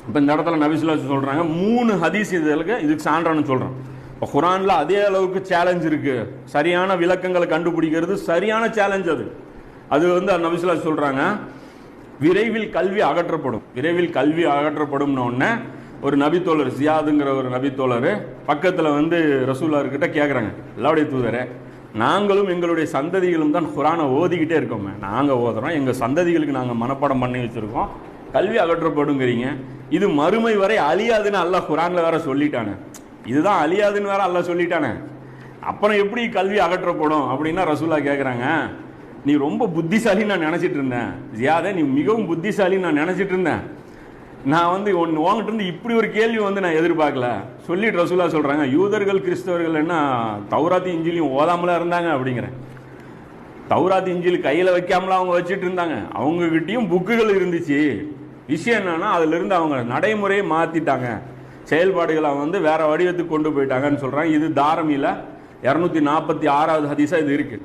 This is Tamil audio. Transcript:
இப்போ இந்த இடத்துல நபிசுல்லா சொல்கிறாங்க 3 ஹதீஸ் இதுக்கு சான்றான்னு சொல்கிறோம். இப்போ குரானில் அதே அளவுக்கு சேலஞ்ச் இருக்குது. சரியான விளக்கங்களை கண்டுபிடிக்கிறது சரியான சேலஞ்ச். அது நபிசுல்லா சொல்கிறாங்க, விரைவில் கல்வி அகற்றப்படும். விரைவில் கல்வி அகற்றப்படும்னு ஒன்று ஒரு நபித்தோழர் ஜியாதுங்கிற ஒரு நபித்தோழர் பக்கத்தில் ரசூலுல்லாஹ்கிட்ட கேட்குறாங்க, அல்லாஹ்வுடைய தூதரே, நாங்களும் எங்களுடைய சந்ததிகளும் தான் குரானை ஓதிக்கிட்டே இருக்கோமே, நாங்கள் ஓதுறோம், எங்கள் சந்ததிகளுக்கு நாங்கள் மனப்பாடம் பண்ணி வச்சுருக்கோம், கல்வி அகற்றப்படுங்கிறீங்க, இது மறுமை வரை அழியாதுன்னு அல்லாஹ் குரானில் வேற சொல்லிட்டானே, இதுதான் அழியாதுன்னு வேற அல்லாஹ் சொல்லிட்டானே, அப்புறம் எப்படி கல்வி அகற்றப்படும் அப்படின்னா ரசூலுல்லாஹ் கேட்குறாங்க, நீ ரொம்ப புத்திசாலின்னு நான் நினச்சிட்டு இருந்தேன் ஜியாதே, நீ மிகவும் புத்திசாலின்னு நான் நினச்சிட்டு இருந்தேன், நான் உங்ககிட்ட இருந்து இப்படி ஒரு கேள்வி நான் எதிர்பார்க்கல சொல்லிட்டு ரசூலுல்லாஹ் சொல்கிறாங்க, யூதர்கள் கிறிஸ்தவர்கள் என்ன தௌராத்தி இஞ்சிலையும் ஓதாமலா இருந்தாங்க அப்படிங்கிறேன். தௌராத்தி இஞ்சில் கையில் வைக்காமலாம் அவங்க வச்சுட்டு இருந்தாங்க, அவங்ககிட்டயும் புக்குகள் இருந்துச்சு. விஷயம் என்னன்னா அதிலிருந்து அவங்க நடைமுறையை மாற்றிட்டாங்க, செயல்பாடுகளை வேற வடிவத்துக்கு கொண்டு போயிட்டாங்கன்னு சொல்கிறாங்க. இது தாரமியில் 246வது ஹதீஸாக இது இருக்குது.